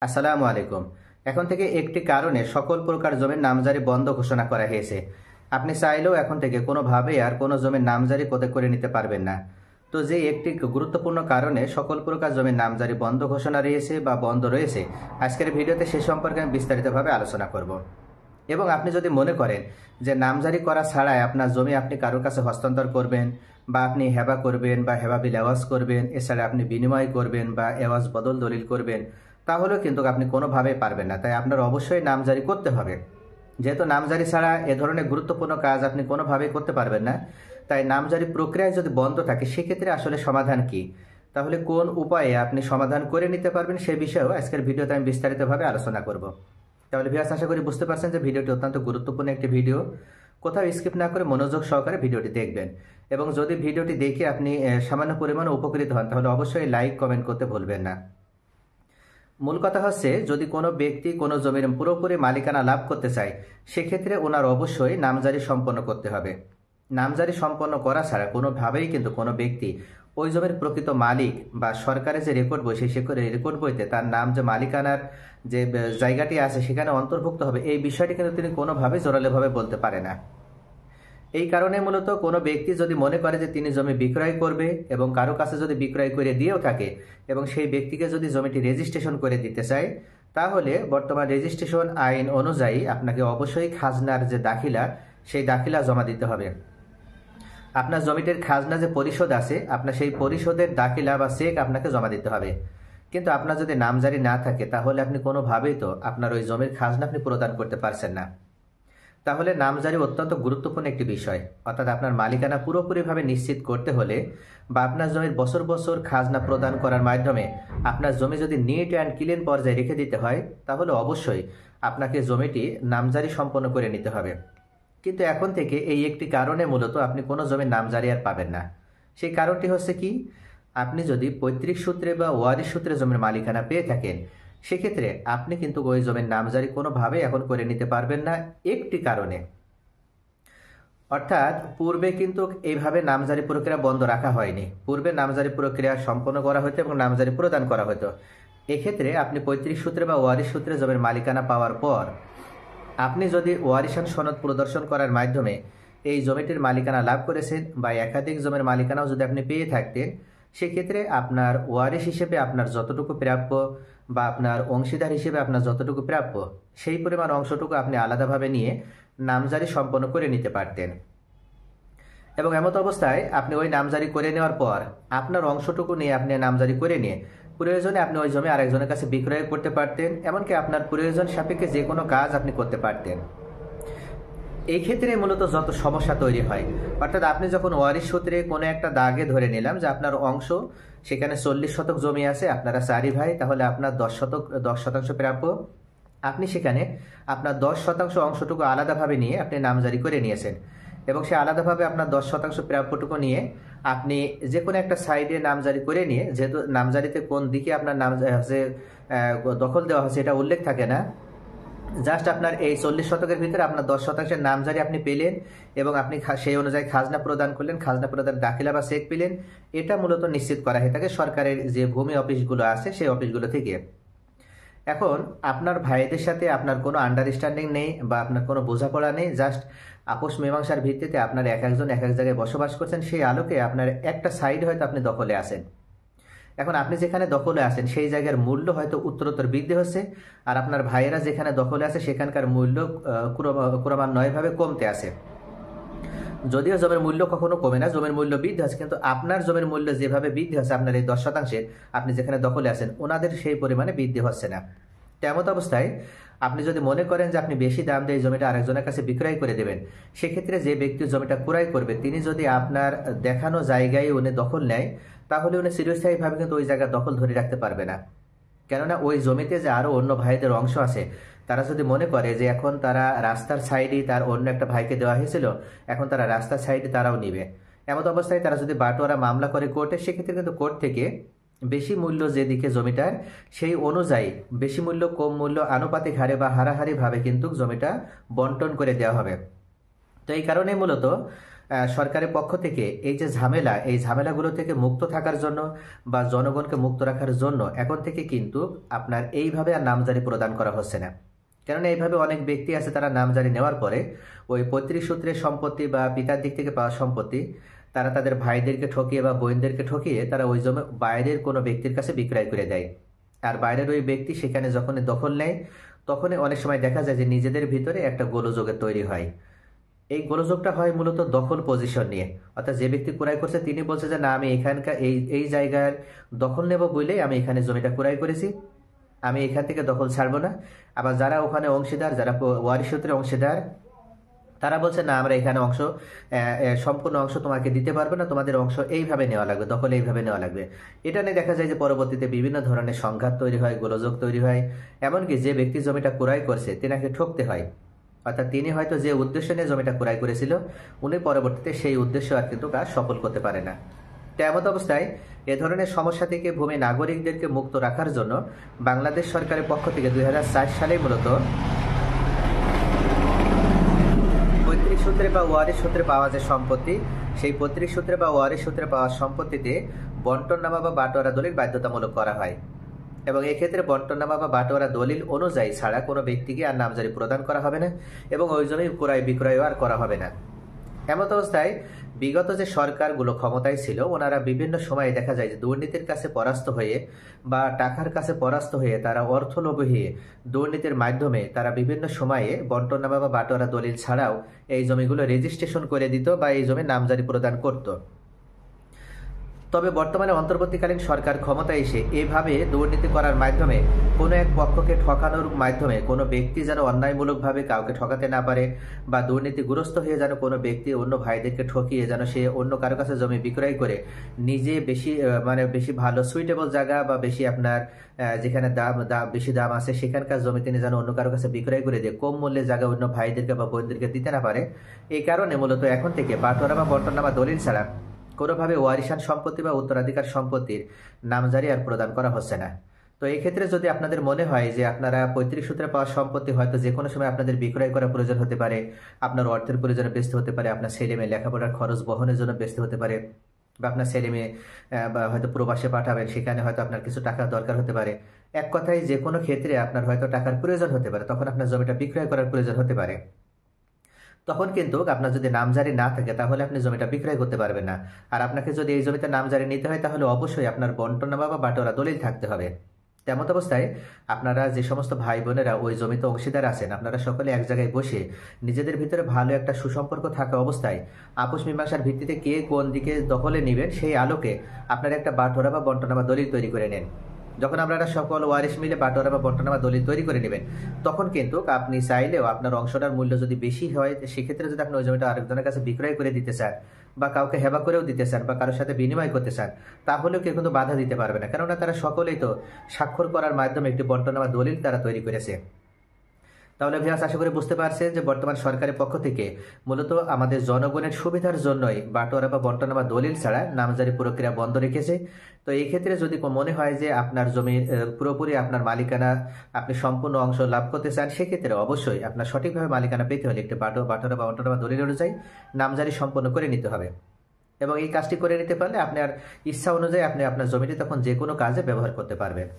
আসসালামু আলাইকুম। এখন থেকে একটি কারণে সকল প্রকার জমির নামজারি বন্ধ ঘোষণা করা হয়েছে। আপনি চাইলেও এখন থেকে কোনোভাবেই আর কোনো জমির নামজারি করে নিতে পারবেন না। তো যে একটি গুরুত্বপূর্ণ কারণে সকল প্রকার জমির নামজারি বন্ধ ঘোষণা রয়েছে বা বন্ধ রয়েছে, আজকের ভিডিওতে সে সম্পর্কে আমি বিস্তারিতভাবে আলোচনা করব। এবং আপনি যদি মনে করেন যে নামজারি করা ছাড়াই আপনার জমি আপনি কারোর কাছে হস্তান্তর করবেন, বা আপনি হেবা করবেন বা হেবা বিল এওয়াজ করবেন, এছাড়া আপনি বিনিময় করবেন বা এওয়াজ বদল দলিল করবেন, তাহলেও কিন্তু আপনি কোনোভাবেই পারবেন না। তাই আপনার অবশ্যই নামজারি করতে হবে। যেহেতু নামজারি ছাড়া এ ধরনের গুরুত্বপূর্ণ কাজ আপনি কোনোভাবেই করতে পারবেন না, তাই নামজারি প্রক্রিয়ায় যদি বন্ধ থাকে সেক্ষেত্রে আসলে সমাধান কি, তাহলে কোন উপায়ে আপনি সমাধান করে নিতে পারবেন সে বিষয়েও আজকের ভিডিওতে আমি বিস্তারিতভাবে আলোচনা করব। তাহলে ভিউয়ার্স, আশা করি বুঝতে পারছেন যে ভিডিওটি অত্যন্ত গুরুত্বপূর্ণ একটি ভিডিও। কোথাও স্কিপ না করে মনোযোগ সহকারে ভিডিওটি দেখবেন, এবং যদি ভিডিওটি দেখে আপনি সামান্য পরিমাণে উপকৃত হন তাহলে অবশ্যই লাইক কমেন্ট করতে ভুলবেন না। মূল কথা হচ্ছে, যদি কোনো ব্যক্তি কোনো জমির পুরোপুরি মালিকানা লাভ করতে চায় সেক্ষেত্রে ওনার অবশ্যই নামজারি সম্পন্ন করতে হবে। নামজারি সম্পন্ন করা ছাড়া কোনোভাবেই কিন্তু কোনো ব্যক্তি ওই জমির প্রকৃত মালিক বা সরকারের যে রেকর্ড বই সেই রেকর্ড বইতে তার নাম যে মালিকানার যে জায়গাটি আছে সেখানে অন্তর্ভুক্ত হবে, এই বিষয়টি কিন্তু তিনি কোনোভাবে জোরালোভাবে বলতে পারে না। এই কারণে মূলত কোনো ব্যক্তি যদি মনে করে যে তিনি জমি বিক্রয় করবে এবং কারো কাছে যদি বিক্রয় করে দিয়েও থাকে এবং সেই ব্যক্তিকে যদি জমিটি রেজিস্ট্রেশন করে দিতে চায়, তাহলে বর্তমান রেজিস্ট্রেশন আইন অনুযায়ী আপনাকে অবশ্যই খাজনার যে দাখিলা সেই দাখিলা জমা দিতে হবে। আপনার জমিটির খাজনা যে পরিশোধ আছে, আপনার সেই পরিশোধের দাখিলা বা চেক আপনাকে জমা দিতে হবে। কিন্তু আপনার যদি নামজারি না থাকে তাহলে আপনি কোনোভাবেই তো আপনার ওই জমির খাজনা আপনি প্রদান করতে পারছেন না। তাহলে নামজারি অত্যন্ত গুরুত্বপূর্ণ একটি বিষয়। অর্থাৎ আপনার মালিকানা পুরোপুরিভাবে নিশ্চিত করতে হলে বা আপনার জমির বছর বছর খাজনা প্রদান করার মাধ্যমে আপনার জমি যদি নিট অ্যান্ড ক্লিন পর্যায়ে রেখে দিতে হয়, তাহলে অবশ্যই আপনাকে জমিটি নামজারি সম্পন্ন করে নিতে হবে। কিন্তু এখন থেকে এই একটি কারণে মূলত আপনি কোনো জমির নামজারি আর পাবেন না। সেই কারণটি হচ্ছে কি, আপনি যদি পৈতৃক সূত্রে বা ওয়ারিশ সূত্রে জমির মালিকানা পেয়ে থাকেন সেক্ষেত্রে আপনি কিন্তু ওই জমির নামজারি কোনোভাবে এখন করে নিতে পারবেন না একটি কারণে। অর্থাৎ পূর্বে কিন্তু এইভাবে নামজারি প্রক্রিয়া বন্ধ রাখা হয়নি। পূর্বে নামজারি প্রক্রিয়া সম্পন্ন করা হতো এবং নামজারি প্রদান করা হতো। এক্ষেত্রে আপনি পৈতৃক সূত্রে বা ওয়ারিশ সূত্রে জমির মালিকানা পাওয়ার পর আপনি যদি ওয়ারিশান সনদ প্রদর্শন করার মাধ্যমে এই জমিটির মালিকানা লাভ করেছেন বা একাধিক জমির মালিকানাও যদি আপনি পেয়ে থাকতেন, সেক্ষেত্রে আপনার ওয়ারিশ হিসেবে আপনার যতটুকু প্রাপ্য বা আপনার অংশীদার হিসেবে আপনার যতটুকু প্রাপ্য সেই পরিমাণ অংশটুকু আপনি আলাদাভাবে নিয়ে নামজারি সম্পন্ন করে নিতে পারতেন। এবং এমত অবস্থায় আপনি ওই নামজারি করে নেওয়ার পর আপনার অংশটুকু নিয়ে আপনি নামজারি করে নিয়ে প্রয়োজনে আপনি ওই জমি আরেকজনের কাছে বিক্রয় করতে পারতেন, এমনকি আপনার প্রয়োজন সাপেক্ষে যে কোনো কাজ আপনি করতে পারতেন। এই ক্ষেত্রে মূলত যত সমস্যা তৈরি হয়, অর্থাৎ আপনি যখন ওয়ারিশ সূত্রে কোনো একটা দাগে ধরে নিলাম যে আপনার অংশ সেখানে 40 শতক জমি আছে, আপনারা 4 ভাই, তাহলে আপনার 10 শতাংশ প্রাপ্য। আপনি সেখানে আপনার 10 শতাংশ অংশটুকু আলাদাভাবে নিয়ে আপনি নামজারি করে নিয়েছেন, এবং সে আলাদাভাবে আপনার 10 শতাংশ প্রাপ্যটুকু নিয়ে আপনি যে কোনো একটা সাইডে নামজারি করে নিয়ে, যেহেতু নামজারিতে কোন দিকে আপনার নাম দখল দেওয়া হচ্ছে এটা উল্লেখ থাকে না, জাস্ট আপনার এই 40 শতকের ভিতরে আপনার 10 শতাংশের নামজারি আপনি পেলেন এবং আপনি সেই অনুযায়ী খাজনা প্রদান করলেন, খাজনা প্রদান দাখিলা বা চেক পেলেন। এটা মূলত নিশ্চিত করা হয়ে থাকে সরকারের যে ভূমি অফিসগুলো আছে সেই অফিসগুলো থেকে। এখন আপনার ভাইদের সাথে আপনার কোনো আন্ডারস্ট্যান্ডিং নেই বা আপনার কোনো বোঝাপড়া নেই, জাস্ট আপোষ মীমাংসার ভিত্তিতে আপনার এক একজন এক এক জায়গায় বসবাস করছেন, সেই আলোকে আপনার একটা সাইড হয়তো আপনি দখলে আসেন। এখন আপনি যেখানে দখলে আছেন সেই জায়গার মূল্য হয়তো উত্তরোত্তর বৃদ্ধি হচ্ছে, আর আপনার ভাইয়েরা যেখানে দখলে আছে সেখানকার মূল্য ক্রমান্বয়ভাবে কমতে আছে। যদিও জমির মূল্য কখনো কমে না, জমির মূল্য বৃদ্ধি হচ্ছে, কিন্তু আপনার জমির মূল্য যেভাবে বৃদ্ধি হচ্ছে আপনার এই 10 শতাংশের আপনি যেখানে দখলে আছেন ওনাদের সেই পরিমাণে বৃদ্ধি হচ্ছে না। তেমত অবস্থায় আপনি যদি মনে করেন যে আপনি বেশি দাম দিয়ে জমিটা আরেকজনের কাছে বিক্রয় করে দেবেন, সেক্ষেত্রে যে ব্যক্তি জমিটা ক্রয় করবে তিনি যদি আপনার দেখানো জায়গায় উনি দখল নেয়, তাহলে উনি চিরস্থায়ীভাবে কিন্তু ওই জায়গার দখল ধরে রাখতে পারবে না। কেননা ওই জমিতে যে আরো অন্য ভাইদের অংশ আছে, তারা যদি মনে করে যে এখন তারা রাস্তার সাইডেই তার অন্য একটা ভাইকে দেওয়া হয়েছিল, এখন তারা রাস্তার সাইডে তারাও নিবে, এমত অবস্থায় তারা যদি বাটোয়ারা মামলা করে কোর্টে, সেক্ষেত্রে কিন্তু কোর্ট থেকে বেশি মূল্য যেদিকে জমিটার সেই অনুযায়ী বেশি মূল্য কম মূল্য আনুপাতিক হারে বা হারাহারি ভাবে কিন্তু জমিটা বন্টন করে দেওয়া হবে। তো এই কারণে মূলত সরকারের পক্ষ থেকে এই যে ঝামেলা, এই ঝামেলাগুলো থেকে মুক্ত থাকার জন্য বা জনগণকে মুক্ত রাখার জন্য এখন থেকে কিন্তু আপনার এইভাবে আর নামজারি প্রদান করা হচ্ছে না। কেননা এইভাবে অনেক ব্যক্তি আছে, তারা নামজারি নেওয়ার পরে ওই পৈতৃক সূত্রের সম্পত্তি বা পিতার দিক থেকে পাওয়া সম্পত্তি তারা তাদের ভাইদেরকে ঠকিয়ে বা বোনদেরকে ঠকিয়ে তারা ওই জমি বাইরের কোনো ব্যক্তির কাছে বিক্রয় করে দেয়। আর বাইরের ওই ব্যক্তি সেখানে যখন দখল নেয় তখনই অনেক সময় দেখা যায় যে নিজেদের ভিতরে একটা গোলযোগের তৈরি হয়। এই গোলযোগটা হয় মূলত দখল পজিশন নিয়ে, অর্থাৎ যে ব্যক্তি ক্রয় করছে তিনি বলছে যে না, আমি এখানকার এই জায়গার দখল নেব বলেই আমি এখানে জমিটা ক্রয় করেছি, আমি এখান থেকে দখল ছাড়বো না। আবার যারা ওখানে অংশীদার, যারা ওয়ারিশ সূত্রে অংশীদার, তারা বলছে না, আমরা এখানে অংশ সম্পূর্ণ অংশ তোমাকে দিতে পারবো না, তোমাদের অংশ এইভাবে নেওয়া লাগবে, দখল এইভাবে নেওয়া লাগবে। এটা নিয়ে দেখা যায় যে পরবর্তীতে বিভিন্ন ধরনের সংঘাত তৈরি হয়, গোলযোগ তৈরি হয়। এমনকি যে ব্যক্তি জমিটা ক্রয় করছে তেনাকে ঠকতে হয়, অর্থাৎ তিনি হয়তো যে উদ্দেশ্য নিয়ে জমিটা ক্রয় করেছিল উনি পরবর্তীতে সেই উদ্দেশ্য আর কিন্তু কাজ সফল করতে পারে না। তেমন অবস্থায় এ ধরনের সমস্যা থেকে ভূমি নাগরিকদেরকে মুক্ত রাখার জন্য বাংলাদেশ সরকারের পক্ষ থেকে 2004 সালে মূলত পৈতৃক সূত্রে বা ওয়ারিশ সূত্রে পাওয়া যে সম্পত্তি, সেই পৈতৃক সূত্রে বা ওয়ারিশ সূত্রে পাওয়া সম্পত্তিতে বন্টননামা বা বাটোয়ারা দলিল বাধ্যতামূলক করা হয়। এবং এক্ষেত্রে বন্টননামা বা বাটোয়ারা দলিল অনুযায়ী ছাড়া কোনো ব্যক্তিকে আর নামজারি প্রদান করা হবে না এবং ওই জমি ক্রয় বিক্রয়ও আর করা হবে না। এমত অবস্থায় বিগত যে সরকারগুলো ক্ষমতায় ছিল ওনারা বিভিন্ন সময়ে দেখা যায় যে দুর্নীতির কাছে পরাস্ত হয়ে বা টাকার কাছে পরাস্ত হয়ে তারা অর্থলোভী হয়ে দুর্নীতির মাধ্যমে তারা বিভিন্ন সময়ে বন্টননামা বা বাটোয়ারা দলিল ছাড়াও এই জমিগুলো রেজিস্ট্রেশন করে দিত বা এই জমি নামজারি প্রদান করত। তবে বর্তমানে অন্তর্বর্তীকালীন সরকার ক্ষমতায় এসে এভাবে দুর্নীতি করার মাধ্যমে কোনো এক পক্ষকে ঠকানোর মাধ্যমে কোনো ব্যক্তি যেন অন্যায়মূলকভাবে কাউকে ঠকাতে না পারে বা দুর্নীতিগ্রস্ত হয়ে যেন কোনো ব্যক্তি অন্য ভাইদেরকে ঠকিয়ে যেন সে অন্য কারো কাছে জমি বিক্রয় করে নিজে বেশি ভালো সুইটেবল জায়গা বা বেশি আপনার যেখানে বেশি দাম আছে সেখানকার জমি তিনি যেন অন্য কারো কাছে বিক্রয় করে দিয়ে কম মূল্যের জায়গা অন্য ভাইদেরকে বা বোনদেরকে দিতে না পারে, এই কারণে মূলত এখন থেকে বাটোয়ারা বা বন্টননামা দলিল ছাড়া কোনোভাবে ওয়ারিশান সম্পত্তি বা উত্তরাধিকার সম্পত্তির নামজারি আর প্রদান করা হচ্ছে না। তো এই ক্ষেত্রে যদি আপনাদের মনে হয় যে আপনারা পৈতৃক সূত্রে পাওয়া সম্পত্তি হয়তো যে কোনো সময় আপনাদের বিক্রয় করার প্রয়োজন হতে পারে, আপনার অর্থের প্রয়োজনে ব্যস্ত হতে পারে, আপনার ছেলে মেয়ে লেখাপড়ার খরচ বহনের জন্য ব্যস্ত হতে পারে, বা আপনার ছেলে মেয়ে বা হয়তো প্রবাসে পাঠাবেন, সেখানে হয়তো আপনার কিছু টাকা দরকার হতে পারে, এক কথায় যে কোনো ক্ষেত্রে আপনার হয়তো টাকার প্রয়োজন হতে পারে, তখন আপনার জমিটা বিক্রয় করার প্রয়োজন হতে পারে। তখন কিন্তু আপনার যদি নামজারি না থাকে তাহলে আপনি জমিটা বিক্রয় করতে পারবেন না। আর আপনাকে যদি এই জমিতে নামজারি নিতে হয় তাহলে অবশ্যই আপনার বন্টননামা বা বাটোয়ারা দলিল থাকতে হবে। তেমন অবস্থায় আপনারা যে সমস্ত ভাই বোনেরা ওই জমিতে অংশীদার আছেন, আপনারা সকলে এক জায়গায় বসে নিজেদের ভিতরে ভালো একটা সুসম্পর্ক থাকা অবস্থায় আপোষ মীমাংসার ভিত্তিতে কে কোন দিকে দখলে নেবেন সেই আলোকে আপনারা একটা বাটোয়ারা বা বন্টননামা দলিল তৈরি করে নেন। যখন আপনারা সকল ওয়ারিশ মিলে বাটোয়ারা বা বন্টননামা দলিল তৈরি করে নেবেন তখন কিন্তু আপনি চাইলেও আপনার অংশটার মূল্য যদি বেশি হয় সেক্ষেত্রে যদি আপনি ওই জমিটা আরেকজনের কাছে বিক্রয় করে দিতে চান বা কাউকে হেবা করেও দিতে চান বা কারোর সাথে বিনিময় করতে চান তাহলেও কেউ কিন্তু বাধা দিতে পারবে না, কেননা তারা সকলেই তো স্বাক্ষর করার মাধ্যমে একটি বন্টননামা দলিল তারা তৈরি করেছে। তাহলে ভিউয়ার্স, আশা করি বুঝতে পারছেন যে বর্তমান সরকারের পক্ষ থেকে মূলত আমাদের জনগণের সুবিধার জন্যই বাটোয়ারা বা বন্টননামা দলিল ছাড়া নামজারি প্রক্রিয়া বন্ধ রেখেছে। তো এই ক্ষেত্রে যদি মনে হয় যে আপনার জমির পুরোপুরি আপনার মালিকানা আপনি সম্পূর্ণ অংশ লাভ করতে চান, সেক্ষেত্রে অবশ্যই আপনার সঠিকভাবে মালিকানা পেতে হলে একটি বাটোয়ারা বা বন্টননামা দলিল অনুযায়ী নামজারি সম্পন্ন করে নিতে হবে। এবং এই কাজটি করে নিতে পারলে আপনার ইচ্ছা অনুযায়ী আপনি আপনার জমিটি তখন যে কোনো কাজে ব্যবহার করতে পারবেন।